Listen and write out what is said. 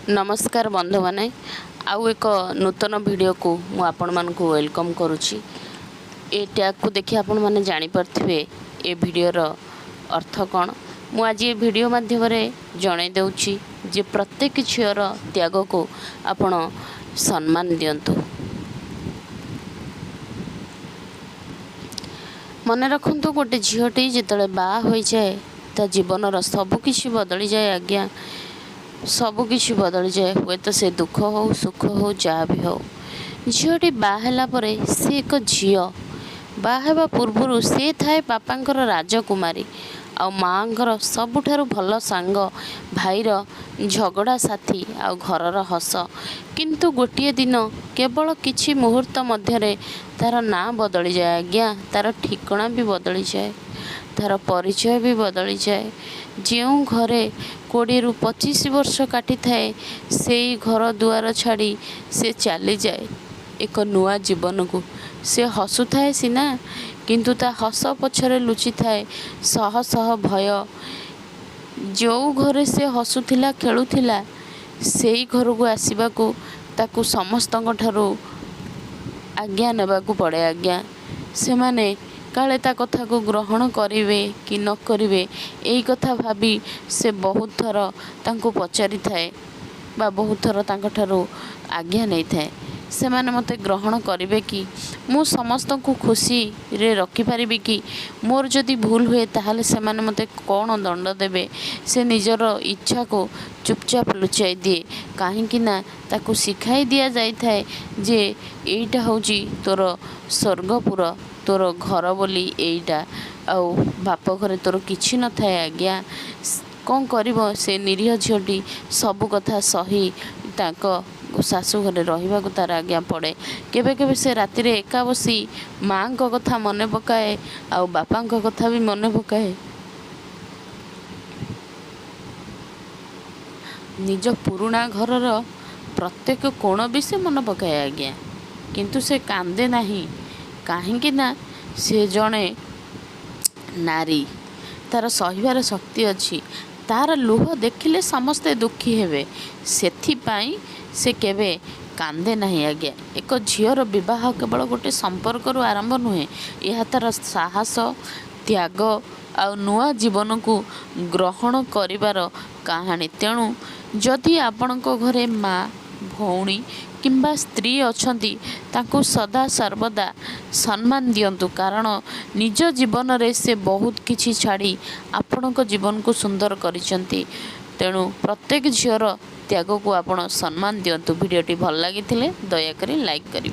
नमस्कार बंधु माने आउ एक नूतन वीडियो को मु आपण मान को वेलकम करुच्ची। ए टैग को देखि आपण माने जानि परथिबे ए वीडियो रो अर्थ कौन। मु आज ये वीडियो माध्यम रे जणाई देउची जे प्रत्येक झीर त्याग को आपण सम्मान दियंतु। मन रखु गोटे झीटी जिते बा हो जाए ता जीवन सबकि बदली जाए। आज्ञा सबकि बदली जाए, हुए तो से दुख हो सुख हो जहाँ भी हो। झीटी बाहला परे से एक झी बाहवा पूर्वर से थाए बापांकर राजकुमारी आ माँर सबुठारु भल सांग भाईर झगड़ा साथी आ घरर हस। किंतु गोटे दिन केवल किछि मुहूर्त मध्य तार ना बदली जाए। आज्ञा तार ठिकना भी बदली जाए, तार परिचय भी बदली जाए। जो घरे 20 ରୁ 25 वर्ष काटी थाए से घर दुआर छाड़ी से चली जाए एक नुआ जीवन को। से हसु थाए सीना, किंतु ता हस पछरे लुचि थाए शह शह भय। जो घरे से हसुथिला खेलुथिला से घर को आसवा को ताकू समस्त आज्ञा नेबाकू पड़े। आज्ञा से माने काले ता कथा को ग्रहण करिवे कि न करिवे एई कथा भाबी से बहुत थर तांको पचारि थाए बा बहुत थर तांको ठारो आज्ञा नहीं थाए। से माने मते ग्रहण करिवे कि मु समस्त को खुशी रे रखि पारिबे कि मोर जदि भूल हुए ताहले से माने मते कौन दंड देबे। से निजर इच्छा को चुपचाप लुचाई दिए कहीं ना ताकू शिखाई दिया जाई थाए जे एईटा होची तोर स्वर्गपुर तोर घर बोली एईटा आउ बाप घरे तोर किछि न थाए। आज्ञा कौन करिवो से निरीह झीटी सबु कथा सही ताको शाशु घरे रहिबा को तार आज्ञा पड़े। केबे केबे से राति रे एका बसी माँ को कथा मने पकाए आउ बापा को कथा भी मने पकाए। निज पुराणा घरर प्रत्येक कोण भी से मन पकाए। आज्ञा किंतु से कांदे नहीं कहीं ना से जड़े नारी तार सहिबार शक्ति अच्छी। तार लुह देखिले समस्ते दुखी हेबे सेथिपाई से केबे कांदे नहीं। आज्ञा एक झीर विवाह केवल गोटे संपर्क आरंभ नुहे, यह तार साहस त्याग आ नुआ जीवन को ग्रहण करिवार कहानी। तेणु जदि आपण घरे माँ भौणी किंबा स्त्री अछंती ताकू सदा सर्वदा सम्मान दियंतु, कारण निज जीवन रे से बहुत किछि छाड़ी आपणक जीवन को सुंदर करिसंती। तेणु प्रत्येक झीर त्याग को आपण सम्मान दियंतु। वीडियोटी भल लागिथिले दया करी लाइक करिवे।